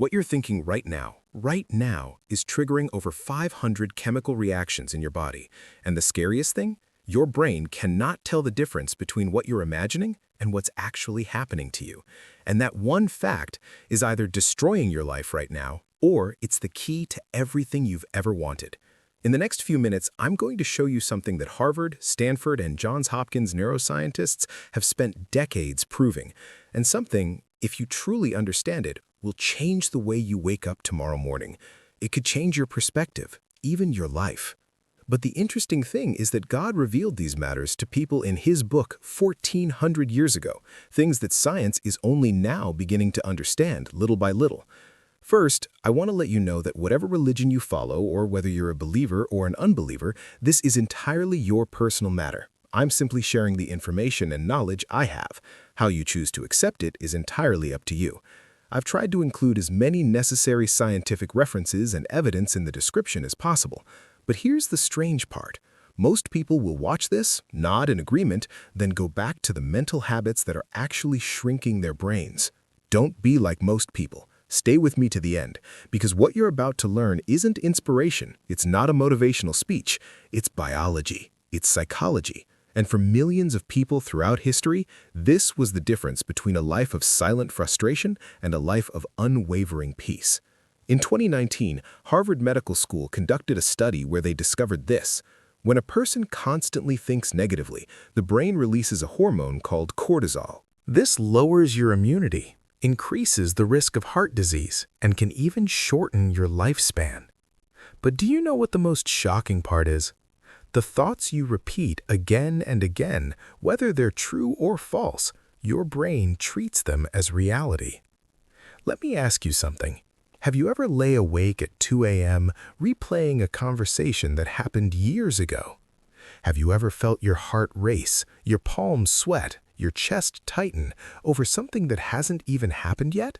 What you're thinking right now, is triggering over 500 chemical reactions in your body. And the scariest thing? Your brain cannot tell the difference between what you're imagining and what's actually happening to you. And that one fact is either destroying your life right now, or it's the key to everything you've ever wanted. In the next few minutes, I'm going to show you something that Harvard, Stanford, and Johns Hopkins neuroscientists have spent decades proving, and something, if you truly understand it, will change the way you wake up tomorrow morning. It could change your perspective, even your life. But the interesting thing is that God revealed these matters to people in His book 1,400 years ago, things that science is only now beginning to understand little by little. First, I want to let you know that whatever religion you follow, or whether you're a believer or an unbeliever, this is entirely your personal matter. I'm simply sharing the information and knowledge I have. How you choose to accept it is entirely up to you. I've tried to include as many necessary scientific references and evidence in the description as possible. But here's the strange part. Most people will watch this, nod in agreement, then go back to the mental habits that are actually shrinking their brains. Don't be like most people. Stay with me to the end, because what you're about to learn isn't inspiration, it's not a motivational speech, it's biology, it's psychology. And for millions of people throughout history, this was the difference between a life of silent frustration and a life of unwavering peace. In 2019, Harvard Medical School conducted a study where they discovered this. When a person constantly thinks negatively, the brain releases a hormone called cortisol. This lowers your immunity, increases the risk of heart disease, and can even shorten your lifespan. But do you know what the most shocking part is? The thoughts you repeat again and again, whether they're true or false, your brain treats them as reality. Let me ask you something. Have you ever lay awake at 2 a.m. replaying a conversation that happened years ago? Have you ever felt your heart race, your palms sweat, your chest tighten over something that hasn't even happened yet?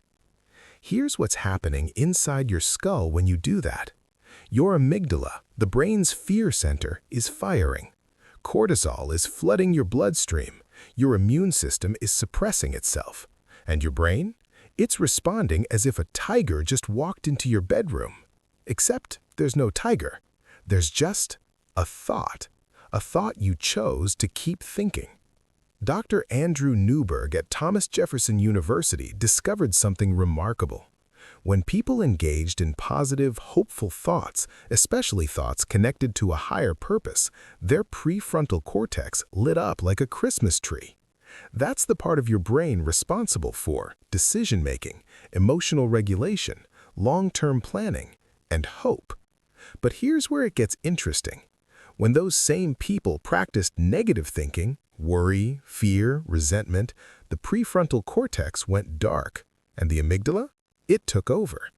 Here's what's happening inside your skull when you do that. Your amygdala, the brain's fear center, is firing. Cortisol is flooding your bloodstream. Your immune system is suppressing itself. And your brain? It's responding as if a tiger just walked into your bedroom. Except there's no tiger. There's just a thought you chose to keep thinking. Dr. Andrew Newberg at Thomas Jefferson University discovered something remarkable. When people engaged in positive, hopeful thoughts, especially thoughts connected to a higher purpose, their prefrontal cortex lit up like a Christmas tree. That's the part of your brain responsible for decision-making, emotional regulation, long-term planning, and hope. But here's where it gets interesting. When those same people practiced negative thinking, worry, fear, resentment, the prefrontal cortex went dark, and the amygdala? It took over.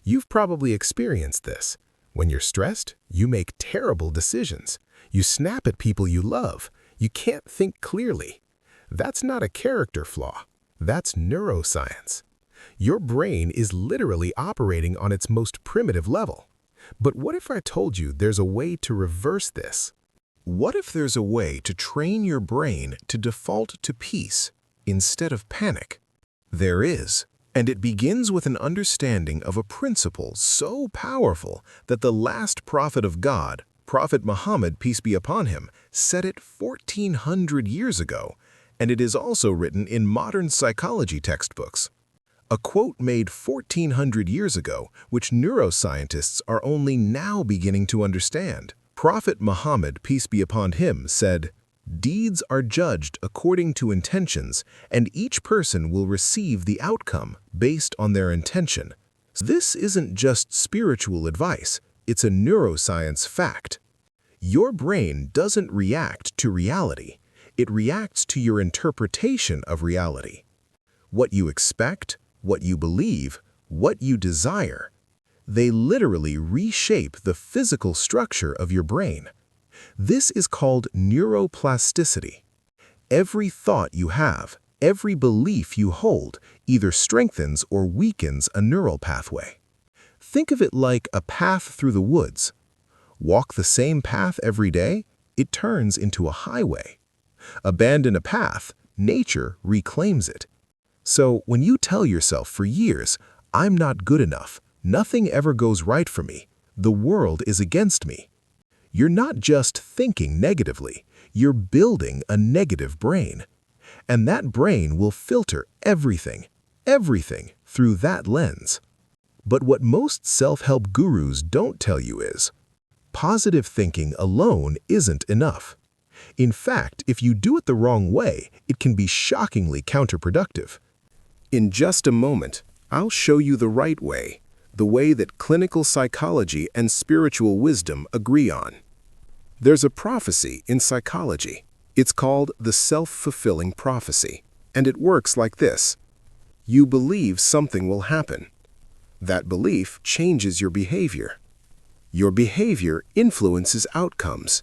You've probably experienced this. When you're stressed, you make terrible decisions. You snap at people you love. You can't think clearly. That's not a character flaw. That's neuroscience. Your brain is literally operating on its most primitive level. But what if I told you there's a way to reverse this? What if there's a way to train your brain to default to peace instead of panic? There is. And it begins with an understanding of a principle so powerful that the last prophet of God, Prophet Muhammad, peace be upon him, said it 1,400 years ago, and it is also written in modern psychology textbooks. A quote made 1,400 years ago, which neuroscientists are only now beginning to understand. Prophet Muhammad, peace be upon him, said, "Deeds are judged according to intentions, and each person will receive the outcome based on their intention." This isn't just spiritual advice, it's a neuroscience fact. Your brain doesn't react to reality, it reacts to your interpretation of reality. What you expect, what you believe, what you desire, they literally reshape the physical structure of your brain. This is called neuroplasticity. Every thought you have, every belief you hold, either strengthens or weakens a neural pathway. Think of it like a path through the woods. Walk the same path every day, it turns into a highway. Abandon a path, nature reclaims it. So when you tell yourself for years, I'm not good enough. Nothing ever goes right for me. The world is against me. You're not just thinking negatively, you're building a negative brain. And that brain will filter everything through that lens. But what most self-help gurus don't tell you is, positive thinking alone isn't enough. In fact, if you do it the wrong way, it can be shockingly counterproductive. In just a moment, I'll show you the right way, the way that clinical psychology and spiritual wisdom agree on. There's a prophecy in psychology. It's called the self-fulfilling prophecy, and it works like this. You believe something will happen. That belief changes your behavior. Your behavior influences outcomes.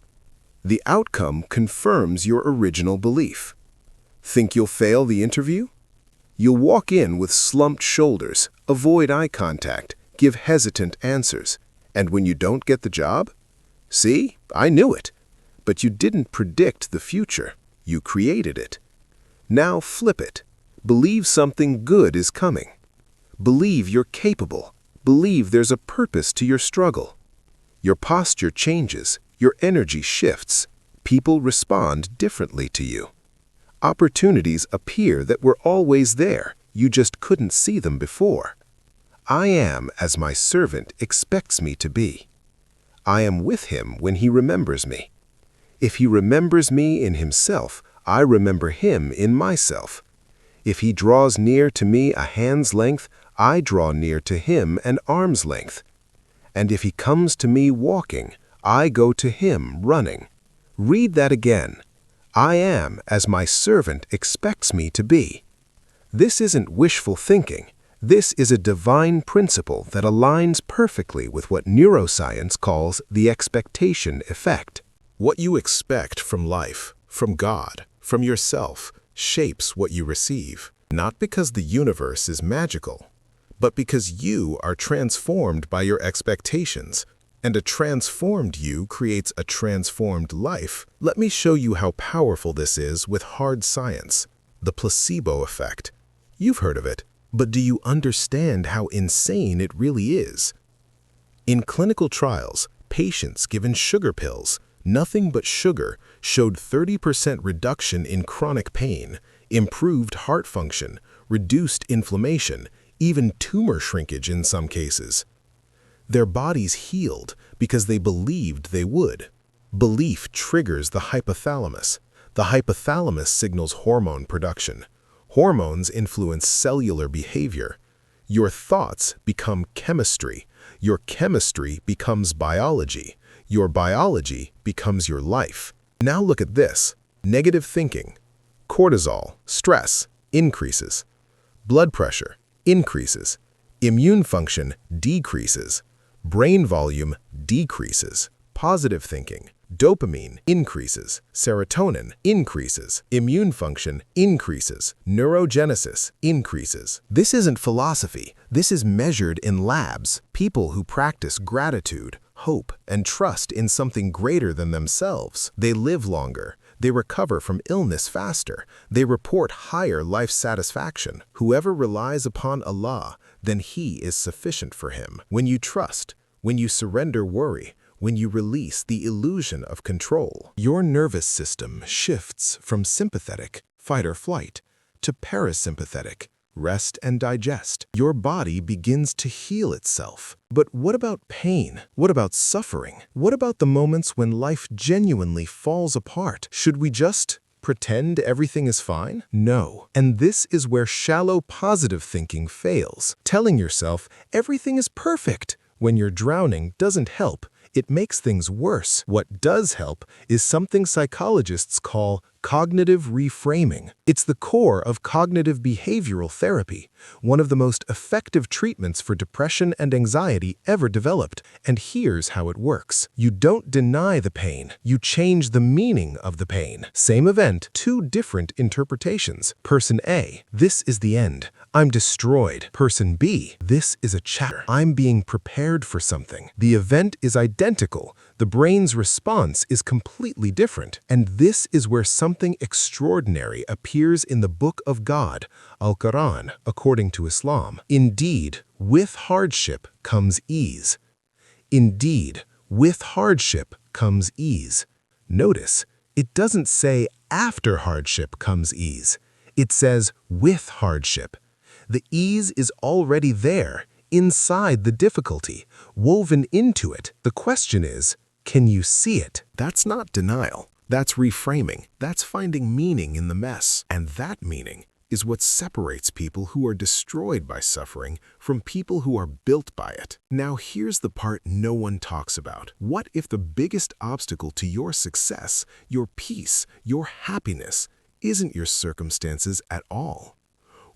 The outcome confirms your original belief. Think you'll fail the interview? You'll walk in with slumped shoulders, avoid eye contact, give hesitant answers. And when you don't get the job? See, I knew it. But you didn't predict the future. You created it. Now flip it. Believe something good is coming. Believe you're capable. Believe there's a purpose to your struggle. Your posture changes. Your energy shifts. People respond differently to you. Opportunities appear that were always there. You just couldn't see them before. I am as my servant expects me to be. I am with him when he remembers me. If he remembers me in himself, I remember him in myself. If he draws near to me a hand's length, I draw near to him an arm's length. And if he comes to me walking, I go to him running. Read that again. I am as my servant expects me to be. This isn't wishful thinking. This is a divine principle that aligns perfectly with what neuroscience calls the expectation effect. What you expect from life, from God, from yourself, shapes what you receive. Not because the universe is magical, but because you are transformed by your expectations. And a transformed you creates a transformed life. Let me show you how powerful this is with hard science. The placebo effect. You've heard of it, but do you understand how insane it really is? In clinical trials, patients given sugar pills, nothing but sugar, showed 30% reduction in chronic pain, improved heart function, reduced inflammation, even tumor shrinkage in some cases. Their bodies healed because they believed they would. Belief triggers the hypothalamus. The hypothalamus signals hormone production. Hormones influence cellular behavior. Your thoughts become chemistry. Your chemistry becomes biology. Your biology becomes your life. Now look at this. Negative thinking. Cortisol, stress, increases. Blood pressure, increases. Immune function, decreases. Brain volume, decreases. Positive thinking. Dopamine increases. Serotonin increases. Immune function increases. Neurogenesis increases. This isn't philosophy. This is measured in labs. People who practice gratitude, hope, and trust in something greater than themselves. They live longer. They recover from illness faster. They report higher life satisfaction. Whoever relies upon Allah, then He is sufficient for him. When you trust, when you surrender worry, when you release the illusion of control, your nervous system shifts from sympathetic, fight or flight, to parasympathetic, rest and digest. Your body begins to heal itself. But what about pain? What about suffering? What about the moments when life genuinely falls apart? Should we just pretend everything is fine? No. And this is where shallow positive thinking fails. Telling yourself everything is perfect when you're drowning doesn't help. It makes things worse. What does help is something psychologists call cognitive reframing. It's the core of cognitive behavioral therapy, one of the most effective treatments for depression and anxiety ever developed. And here's how it works. You don't deny the pain. You change the meaning of the pain. Same event, two different interpretations. Person A, this is the end. I'm destroyed. Person B, this is a chatter. I'm being prepared for something. The event is identical. The brain's response is completely different. And this is where something extraordinary appears in the Book of God, Al-Quran, according to Islam. Indeed, with hardship comes ease. Indeed, with hardship comes ease. Notice, it doesn't say after hardship comes ease. It says with hardship. The ease is already there, inside the difficulty, woven into it. The question is, can you see it? That's not denial. That's reframing. That's finding meaning in the mess. And that meaning is what separates people who are destroyed by suffering from people who are built by it. Now here's the part no one talks about. What if the biggest obstacle to your success, your peace, your happiness, isn't your circumstances at all?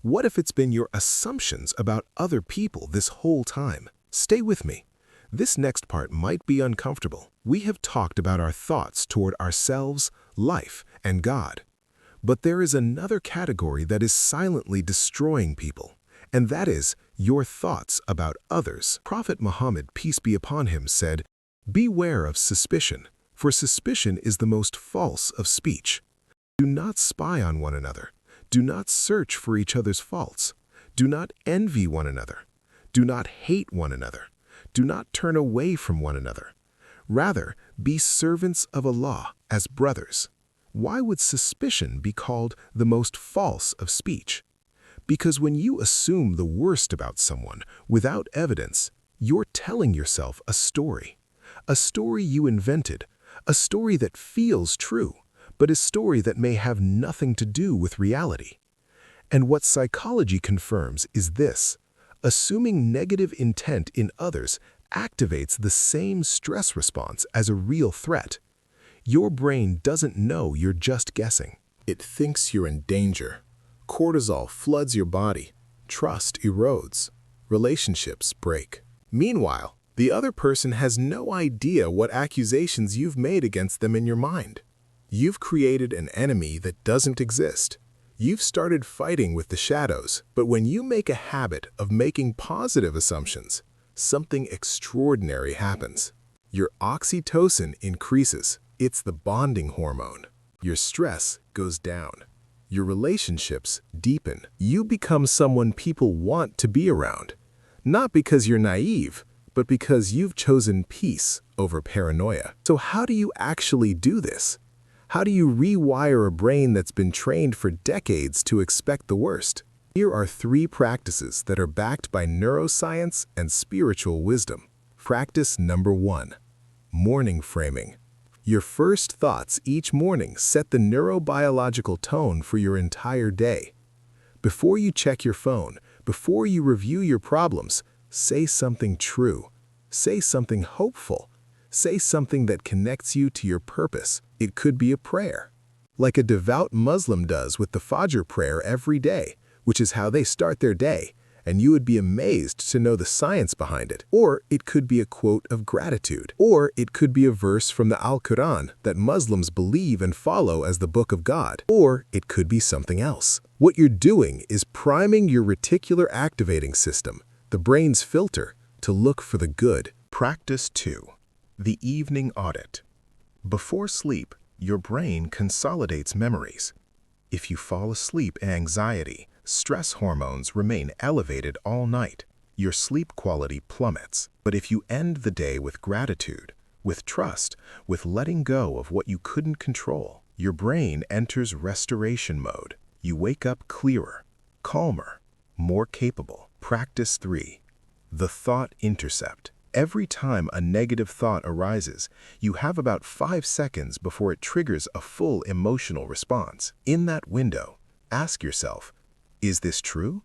What if it's been your assumptions about other people this whole time? Stay with me. This next part might be uncomfortable. We have talked about our thoughts toward ourselves, life, and God. But there is another category that is silently destroying people, and that is your thoughts about others. Prophet Muhammad, peace be upon him, said, "Beware of suspicion, for suspicion is the most false of speech. Do not spy on one another. Do not search for each other's faults. Do not envy one another. Do not hate one another. Do not turn away from one another. Rather, be servants of Allah as brothers." Why would suspicion be called the most false of speech? Because when you assume the worst about someone without evidence, you're telling yourself a story you invented, a story that feels true, but a story that may have nothing to do with reality. And what psychology confirms is this: assuming negative intent in others activates the same stress response as a real threat. Your brain doesn't know you're just guessing. It thinks you're in danger. Cortisol floods your body. Trust erodes. Relationships break. Meanwhile, the other person has no idea what accusations you've made against them in your mind. You've created an enemy that doesn't exist. You've started fighting with the shadows, but when you make a habit of making positive assumptions, something extraordinary happens. Your oxytocin increases. It's the bonding hormone. Your stress goes down. Your relationships deepen. You become someone people want to be around. Not because you're naive, but because you've chosen peace over paranoia. So how do you actually do this? How do you rewire a brain that's been trained for decades to expect the worst? Here are 3 practices that are backed by neuroscience and spiritual wisdom. Practice number 1, morning framing. Your first thoughts each morning set the neurobiological tone for your entire day. Before you check your phone, before you review your problems, say something true. Say something hopeful. Say something that connects you to your purpose. It could be a prayer, like a devout Muslim does with the Fajr prayer every day, which is how they start their day, and you would be amazed to know the science behind it. Or it could be a quote of gratitude. Or it could be a verse from the Al-Quran that Muslims believe and follow as the Book of God. Or it could be something else. What you're doing is priming your reticular activating system, the brain's filter, to look for the good. Practice 2, the evening audit. Before sleep, your brain consolidates memories. If you fall asleep in anxiety, stress hormones remain elevated all night. Your sleep quality plummets. But if you end the day with gratitude, with trust, with letting go of what you couldn't control, your brain enters restoration mode. You wake up clearer, calmer, more capable. Practice 3, the thought intercept. Every time a negative thought arises, you have about 5 seconds before it triggers a full emotional response. In that window, ask yourself, is this true?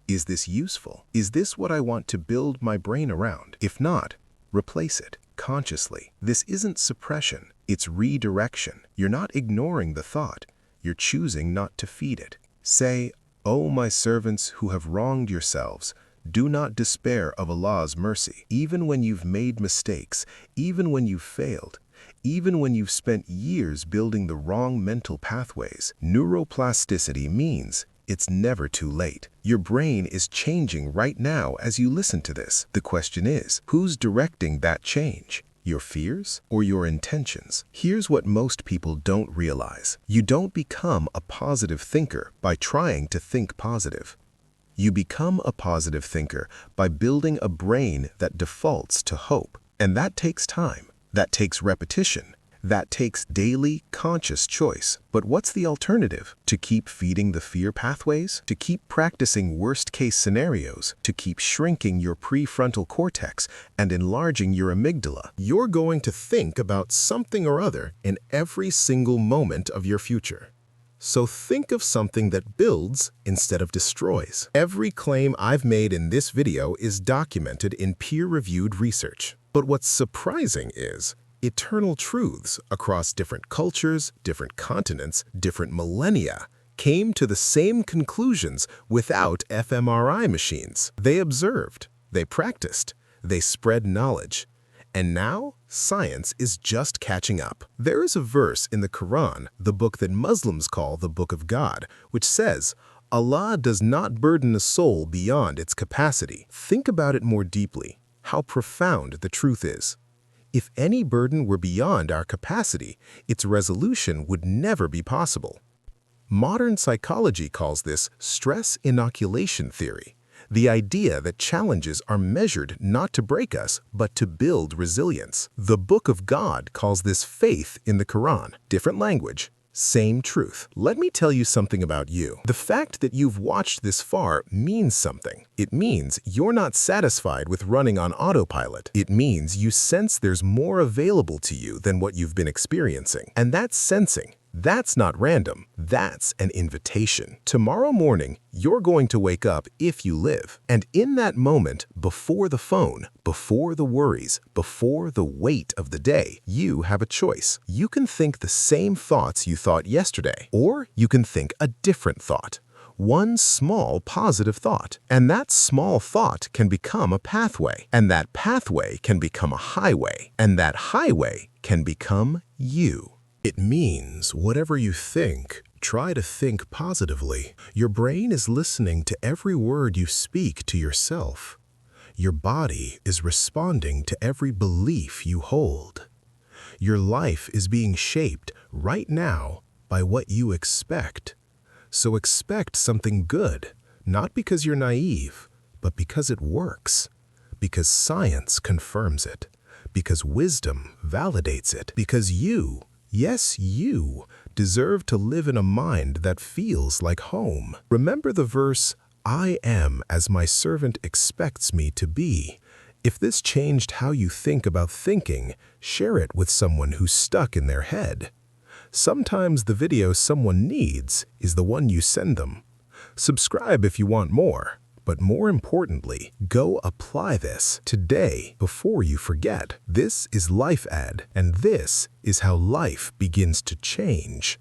Is this useful? Is this what I want to build my brain around? If not, replace it consciously. This isn't suppression, it's redirection. You're not ignoring the thought, you're choosing not to feed it. Say, "O my servants who have wronged yourselves, do not despair of Allah's mercy." Even when you've made mistakes, even when you've failed, even when you've spent years building the wrong mental pathways, neuroplasticity means It's never too late. Your brain is changing right now as you listen to this. The question is, who's directing that change? Your fears or your intentions? Here's what most people don't realize. You don't become a positive thinker by trying to think positive. You become a positive thinker by building a brain that defaults to hope. And that takes time. That takes repetition. That takes daily, conscious choice. But what's the alternative? To keep feeding the fear pathways? To keep practicing worst-case scenarios? To keep shrinking your prefrontal cortex and enlarging your amygdala? You're going to think about something or other in every single moment of your future. So think of something that builds instead of destroys. Every claim I've made in this video is documented in peer-reviewed research. But what's surprising is eternal truths across different cultures, different continents, different millennia came to the same conclusions without fMRI machines. They observed, they practiced, they spread knowledge. And now, science is just catching up. There is a verse in the Quran, the book that Muslims call the Book of God, which says, Allah does not burden a soul beyond its capacity. Think about it more deeply, how profound the truth is. If any burden were beyond our capacity, its resolution would never be possible. Modern psychology calls this stress inoculation theory, the idea that challenges are measured not to break us, but to build resilience. The Book of God calls this faith in the Quran. Different language, same truth. Let me tell you something about you. The fact that you've watched this far means something. It means you're not satisfied with running on autopilot. It means you sense there's more available to you than what you've been experiencing. And that's sensing. That's not random. That's an invitation. Tomorrow morning, you're going to wake up if you live. And in that moment, before the phone, before the worries, before the weight of the day, you have a choice. You can think the same thoughts you thought yesterday, or you can think a different thought. One small positive thought. And that small thought can become a pathway. And that pathway can become a highway. And that highway can become you. It means whatever you think, try to think positively. Your brain is listening to every word you speak to yourself. Your body is responding to every belief you hold. Your life is being shaped right now by what you expect. So expect something good, not because you're naive, but because it works. Because science confirms it. Because wisdom validates it. Because you, yes, you deserve to live in a mind that feels like home. Remember the verse, I am as my servant expects me to be. If this changed how you think about thinking, share it with someone who's stuck in their head. Sometimes the video someone needs is the one you send them. Subscribe if you want more. But more importantly, go apply this today before you forget. This is Life Ed, and this is how life begins to change.